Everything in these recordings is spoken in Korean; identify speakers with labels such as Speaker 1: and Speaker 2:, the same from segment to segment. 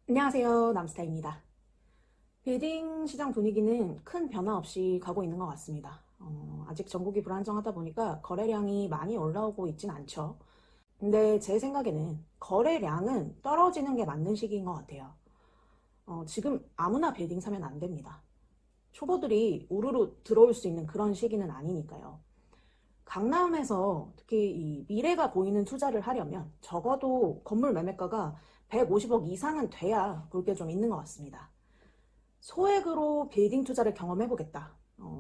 Speaker 1: 안녕하세요. 남스타입니다. 빌딩 시장 분위기는 큰 변화 없이 가고 있는 것 같습니다. 아직 전국이 불안정하다 보니까 거래량이 많이 올라오고 있진 않죠. 근데 제 생각에는 거래량은 떨어지는 게 맞는 시기인 것 같아요. 지금 아무나 빌딩 사면 안 됩니다. 초보들이 우르르 들어올 수 있는 그런 시기는 아니니까요. 강남에서 특히 이 미래가 보이는 투자를 하려면 적어도 건물 매매가가 150억 이상은 돼야 볼 게 좀 있는 것 같습니다. 소액으로 빌딩 투자를 경험해보겠다.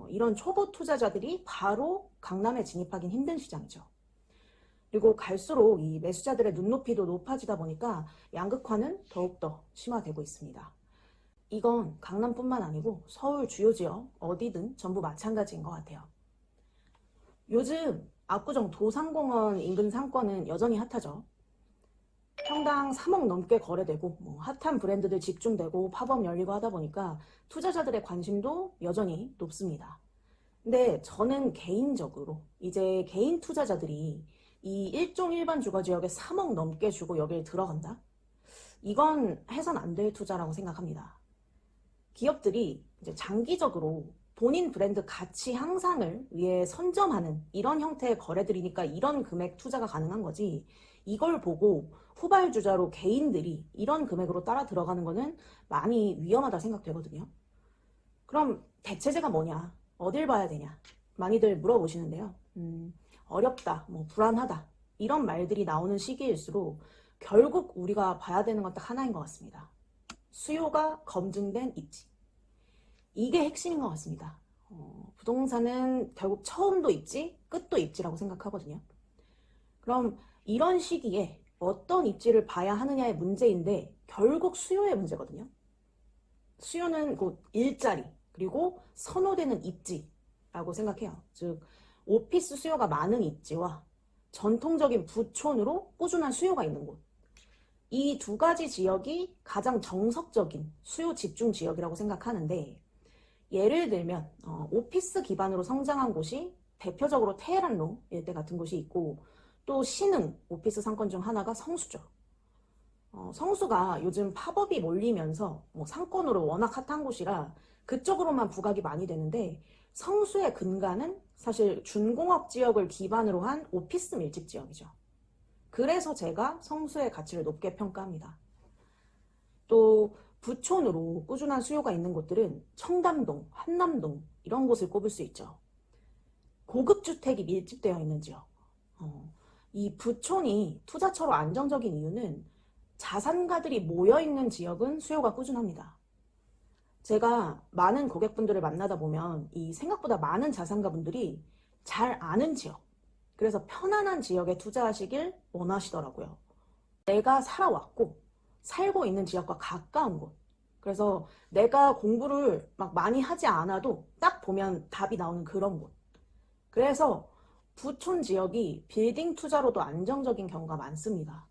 Speaker 1: 이런 초보 투자자들이 바로 강남에 진입하긴 힘든 시장이죠. 그리고 갈수록 이 매수자들의 눈높이도 높아지다 보니까 양극화는 더욱더 심화되고 있습니다. 이건 강남뿐만 아니고 서울 주요 지역 어디든 전부 마찬가지인 것 같아요. 요즘 압구정 도산공원 인근 상권은 여전히 핫하죠. 평당 3억 넘게 거래되고 핫한 브랜드들 집중되고 팝업 열리고 하다 보니까 투자자들의 관심도 여전히 높습니다. 근데 저는 개인적으로 이제 개인 투자자들이 이 일종 일반 주거지역에 3억 넘게 주고 여길 들어간다? 이건 해선 안 될 투자라고 생각합니다. 기업들이 이제 장기적으로 본인 브랜드 가치 향상을 위해 선점하는 이런 형태의 거래들이니까 이런 금액 투자가 가능한 거지, 이걸 보고 후발주자로 개인들이 이런 금액으로 따라 들어가는 거는 많이 위험하다 생각되거든요. 그럼 대체제가 뭐냐? 어딜 봐야 되냐? 많이들 물어보시는데요. 어렵다, 불안하다 이런 말들이 나오는 시기일수록 결국 우리가 봐야 되는 건 딱 하나인 것 같습니다. 수요가 검증된 입지. 이게 핵심인 것 같습니다. 부동산은 결국 처음도 입지, 끝도 입지라고 생각하거든요. 그럼 이런 시기에 어떤 입지를 봐야 하느냐의 문제인데 결국 수요의 문제거든요. 수요는 곧 일자리, 그리고 선호되는 입지라고 생각해요. 즉, 오피스 수요가 많은 입지와 전통적인 부촌으로 꾸준한 수요가 있는 곳. 이 두 가지 지역이 가장 정석적인 수요 집중 지역이라고 생각하는데, 예를 들면 오피스 기반으로 성장한 곳이 대표적으로 테헤란로 일대 같은 곳이 있고, 또 신흥 오피스 상권 중 하나가 성수죠. 성수가 요즘 팝업이 몰리면서 상권으로 워낙 핫한 곳이라 그쪽으로만 부각이 많이 되는데, 성수의 근간은 사실 준공업 지역을 기반으로 한 오피스 밀집 지역이죠. 그래서 제가 성수의 가치를 높게 평가합니다. 또 부촌으로 꾸준한 수요가 있는 곳들은 청담동, 한남동 이런 곳을 꼽을 수 있죠. 고급 주택이 밀집되어 있는 지역. 이 부촌이 투자처로 안정적인 이유는 자산가들이 모여있는 지역은 수요가 꾸준합니다. 제가 많은 고객분들을 만나다 보면 이 생각보다 많은 자산가분들이 잘 아는 지역, 그래서 편안한 지역에 투자하시길 원하시더라고요. 내가 살아왔고 살고 있는 지역과 가까운 곳. 그래서 내가 공부를 막 많이 하지 않아도 딱 보면 답이 나오는 그런 곳. 그래서 부촌 지역이 빌딩 투자로도 안정적인 경우가 많습니다.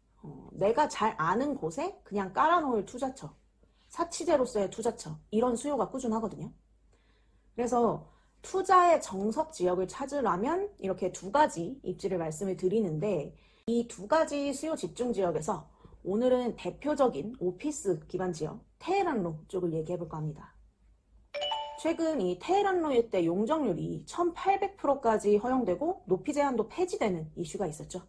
Speaker 1: 내가 잘 아는 곳에 그냥 깔아놓을 투자처, 사치제로서의 투자처, 이런 수요가 꾸준하거든요. 그래서 투자의 정석 지역을 찾으려면 이렇게 두 가지 입지를 말씀을 드리는데, 이 두 가지 수요 집중 지역에서 오늘은 대표적인 오피스 기반 지역 테헤란로 쪽을 얘기해 볼까 합니다. 최근 이 테헤란로 일대 용적률이 1800%까지 허용되고 높이 제한도 폐지되는 이슈가 있었죠.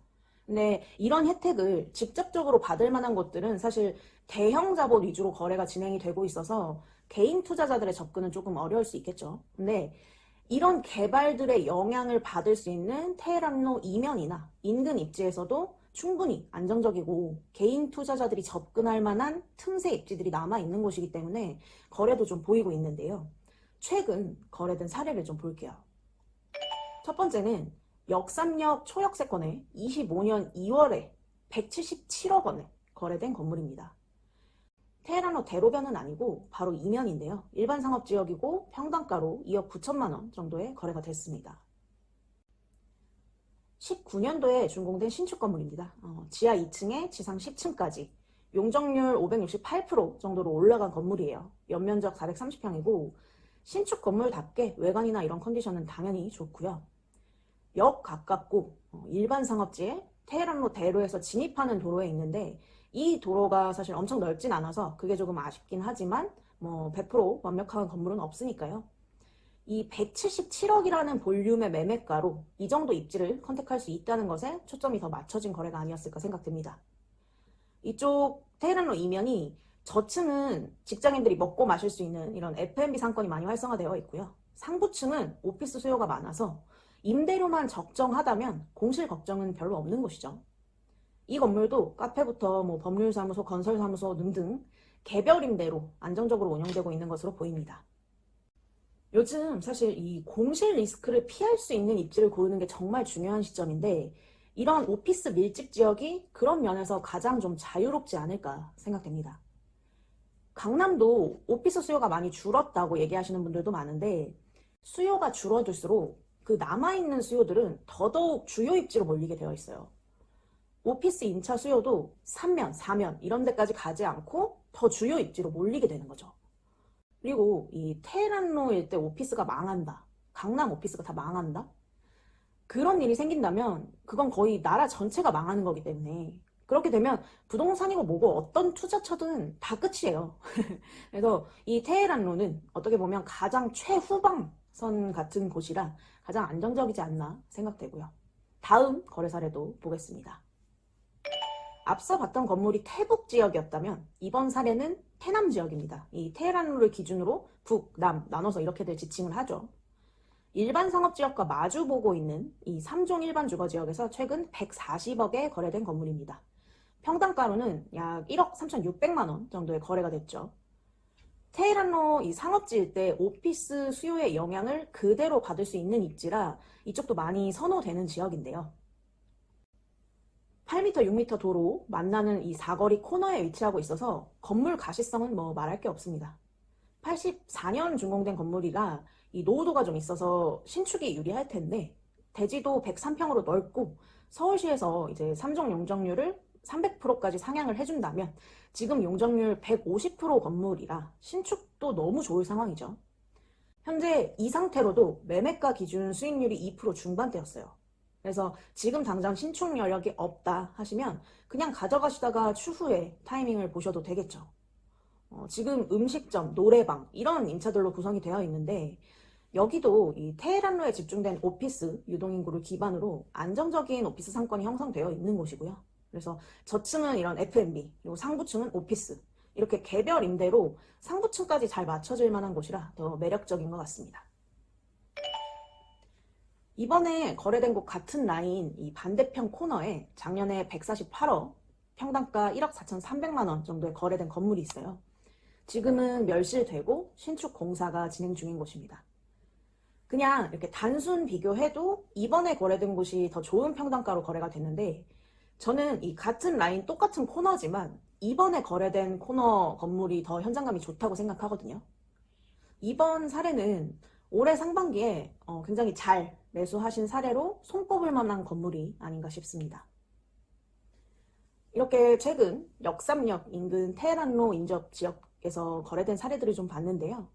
Speaker 1: 근데 이런 혜택을 직접적으로 받을 만한 곳들은 사실 대형 자본 위주로 거래가 진행이 되고 있어서 개인 투자자들의 접근은 조금 어려울 수 있겠죠. 근데 이런 개발들의 영향을 받을 수 있는 테헤란로 이면이나 인근 입지에서도 충분히 안정적이고 개인 투자자들이 접근할 만한 틈새 입지들이 남아있는 곳이기 때문에 거래도 좀 보이고 있는데요. 최근 거래된 사례를 좀 볼게요. 첫 번째는 역삼역 초역세권에 25년 2월에 177억 원에 거래된 건물입니다. 테헤란로 대로변은 아니고 바로 이면인데요. 일반 상업지역이고 평당가로 2억 9천만 원 정도에 거래가 됐습니다. 19년도에 준공된 신축 건물입니다. 지하 2층에 지상 10층까지 용적률 568% 정도로 올라간 건물이에요. 연면적 430평이고 신축 건물답게 외관이나 이런 컨디션은 당연히 좋고요. 역 가깝고 일반 상업지에 테헤란로 대로에서 진입하는 도로에 있는데, 이 도로가 사실 엄청 넓진 않아서 그게 조금 아쉽긴 하지만 뭐 100% 완벽한 건물은 없으니까요. 이 177억이라는 볼륨의 매매가로 이 정도 입지를 컨택할 수 있다는 것에 초점이 더 맞춰진 거래가 아니었을까 생각됩니다. 이쪽 테헤란로 이면이 저층은 직장인들이 먹고 마실 수 있는 이런 F&B 상권이 많이 활성화되어 있고요. 상부층은 오피스 수요가 많아서 임대료만 적정하다면 공실 걱정은 별로 없는 곳이죠. 이 건물도 카페부터 뭐 법률사무소, 건설사무소 등등 개별 임대로 안정적으로 운영되고 있는 것으로 보입니다. 요즘 사실 이 공실 리스크를 피할 수 있는 입지를 고르는 게 정말 중요한 시점인데 이런 오피스 밀집 지역이 그런 면에서 가장 좀 자유롭지 않을까 생각됩니다. 강남도 오피스 수요가 많이 줄었다고 얘기하시는 분들도 많은데 수요가 줄어들수록 그 남아있는 수요들은 더더욱 주요 입지로 몰리게 되어 있어요. 오피스 임차 수요도 3면, 4면 이런 데까지 가지 않고 더 주요 입지로 몰리게 되는 거죠. 그리고 이 테헤란로 일대 오피스가 망한다. 강남 오피스가 다 망한다. 그런 일이 생긴다면 그건 거의 나라 전체가 망하는 거기 때문에 그렇게 되면 부동산이고 뭐고 어떤 투자처든 다 끝이에요. 그래서 이 테헤란로는 어떻게 보면 가장 최후방선 같은 곳이라 가장 안정적이지 않나 생각되고요. 다음 거래 사례도 보겠습니다. 앞서 봤던 건물이 태북 지역이었다면 이번 사례는 태남 지역입니다. 이 테헤란로를 기준으로 북, 남 나눠서 이렇게들 지칭을 하죠. 일반 상업지역과 마주보고 있는 이 3종 일반 주거지역에서 최근 140억에 거래된 건물입니다. 평당가로는 약 1억 3,600만 원 정도의 거래가 됐죠. 테헤란로 이 상업지 일대 오피스 수요의 영향을 그대로 받을 수 있는 입지라 이쪽도 많이 선호되는 지역인데요. 8m, 6m 도로 만나는 이 사거리 코너에 위치하고 있어서 건물 가시성은 뭐 말할 게 없습니다. 84년 준공된 건물이라 이 노후도가 좀 있어서 신축이 유리할 텐데 대지도 103평으로 넓고 서울시에서 이제 3종 용적률을 300%까지 상향을 해준다면 지금 용적률 150% 건물이라 신축도 너무 좋을 상황이죠. 현재 이 상태로도 매매가 기준 수익률이 2% 중반대였어요. 그래서 지금 당장 신축 여력이 없다 하시면 그냥 가져가시다가 추후에 타이밍을 보셔도 되겠죠. 지금 음식점, 노래방 이런 임차들로 구성이 되어 있는데 여기도 이 테헤란로에 집중된 오피스 유동인구를 기반으로 안정적인 오피스 상권이 형성되어 있는 곳이고요. 그래서 저층은 이런 F&B, 그리고 상부층은 오피스 이렇게 개별 임대로 상부층까지 잘 맞춰질 만한 곳이라 더 매력적인 것 같습니다. 이번에 거래된 곳 같은 라인 이 반대편 코너에 작년에 148억, 평당가 1억 4,300만 원 정도에 거래된 건물이 있어요. 지금은 멸실되고 신축 공사가 진행 중인 곳입니다. 그냥 이렇게 단순 비교해도 이번에 거래된 곳이 더 좋은 평당가로 거래가 됐는데 저는 이 같은 라인 똑같은 코너지만 이번에 거래된 코너 건물이 더 현장감이 좋다고 생각하거든요. 이번 사례는 올해 상반기에 굉장히 잘 매수하신 사례로 손꼽을 만한 건물이 아닌가 싶습니다. 이렇게 최근 역삼역 인근 테헤란로 인접 지역에서 거래된 사례들을 좀 봤는데요.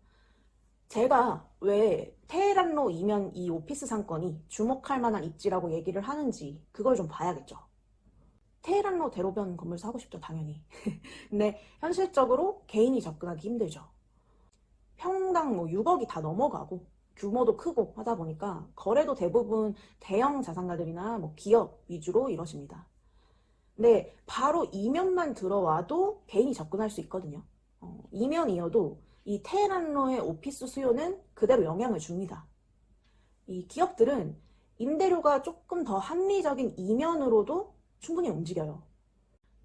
Speaker 1: 제가 왜 테헤란로 이면 이 오피스 상권이 주목할 만한 입지라고 얘기를 하는지 그걸 좀 봐야겠죠. 테헤란로 대로변 건물 사고 싶죠, 당연히. 근데 현실적으로 개인이 접근하기 힘들죠. 평당 뭐 6억이 다 넘어가고 규모도 크고 하다 보니까 거래도 대부분 대형 자산가들이나 뭐 기업 위주로 이루어집니다. 근데 바로 이면만 들어와도 개인이 접근할 수 있거든요. 이면이어도 이 테헤란로의 오피스 수요는 그대로 영향을 줍니다. 이 기업들은 임대료가 조금 더 합리적인 이면으로도 충분히 움직여요.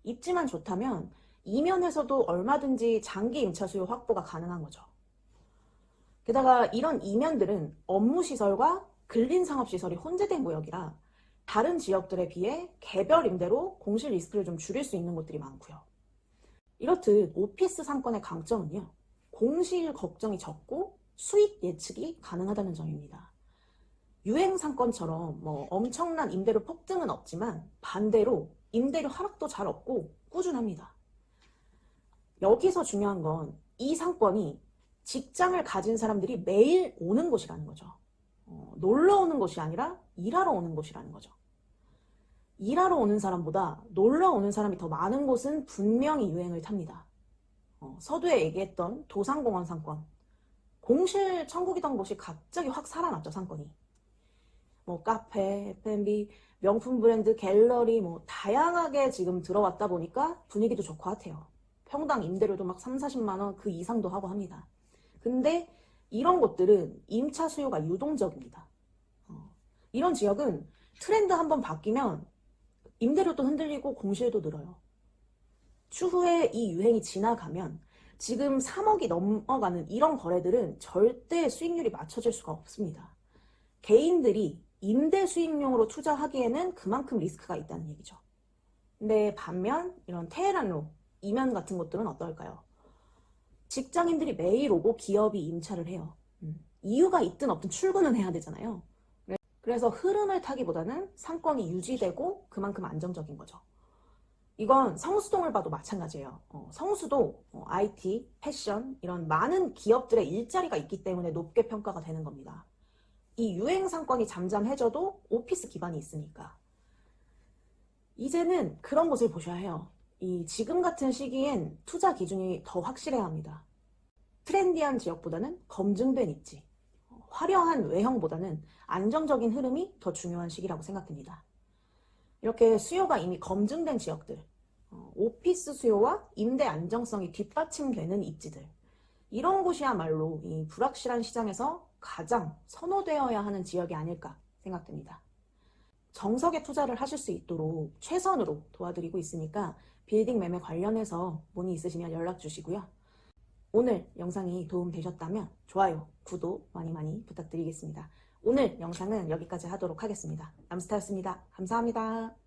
Speaker 1: 입지만 좋다면 이면에서도 얼마든지 장기 임차 수요 확보가 가능한 거죠. 게다가 이런 이면들은 업무시설과 근린상업시설이 혼재된 구역이라 다른 지역들에 비해 개별 임대로 공실 리스크를 좀 줄일 수 있는 곳들이 많고요. 이렇듯 오피스 상권의 강점은요. 공실 걱정이 적고 수익 예측이 가능하다는 점입니다. 유행 상권처럼 뭐 엄청난 임대료 폭등은 없지만 반대로 임대료 하락도 잘 없고 꾸준합니다. 여기서 중요한 건 이 상권이 직장을 가진 사람들이 매일 오는 곳이라는 거죠. 놀러 오는 곳이 아니라 일하러 오는 곳이라는 거죠. 일하러 오는 사람보다 놀러 오는 사람이 더 많은 곳은 분명히 유행을 탑니다. 서두에 얘기했던 도산공원 상권. 공실 천국이던 곳이 갑자기 확 살아났죠, 상권이. 뭐 카페, F&B, 명품 브랜드, 갤러리 뭐 다양하게 지금 들어왔다 보니까 분위기도 좋고 핫해요. 평당 임대료도 막 3, 40만 원 그 이상도 하고 합니다. 근데 이런 곳들은 임차 수요가 유동적입니다. 이런 지역은 트렌드 한번 바뀌면 임대료도 흔들리고 공실도 늘어요. 추후에 이 유행이 지나가면 지금 3억이 넘어가는 이런 거래들은 절대 수익률이 맞춰질 수가 없습니다. 개인들이 임대 수익용으로 투자하기에는 그만큼 리스크가 있다는 얘기죠. 근데 반면 이런 테헤란로, 이면 같은 곳들은 어떨까요? 직장인들이 매일 오고 기업이 임차를 해요. 이유가 있든 없든 출근은 해야 되잖아요. 그래서 흐름을 타기보다는 상권이 유지되고 그만큼 안정적인 거죠. 이건 성수동을 봐도 마찬가지예요. 성수도 IT, 패션 이런 많은 기업들의 일자리가 있기 때문에 높게 평가가 되는 겁니다. 이 유행 상권이 잠잠해져도 오피스 기반이 있으니까. 이제는 그런 곳을 보셔야 해요. 지금 같은 시기엔 투자 기준이 더 확실해야 합니다. 트렌디한 지역보다는 검증된 입지, 화려한 외형보다는 안정적인 흐름이 더 중요한 시기라고 생각됩니다. 이렇게 수요가 이미 검증된 지역들, 오피스 수요와 임대 안정성이 뒷받침되는 입지들, 이런 곳이야말로 이 불확실한 시장에서 가장 선호되어야 하는 지역이 아닐까 생각됩니다. 정석의 투자를 하실 수 있도록 최선으로 도와드리고 있으니까 빌딩 매매 관련해서 문의 있으시면 연락 주시고요. 오늘 영상이 도움되셨다면 좋아요, 구독 많이 많이 부탁드리겠습니다. 오늘 영상은 여기까지 하도록 하겠습니다. 남스타였습니다. 감사합니다.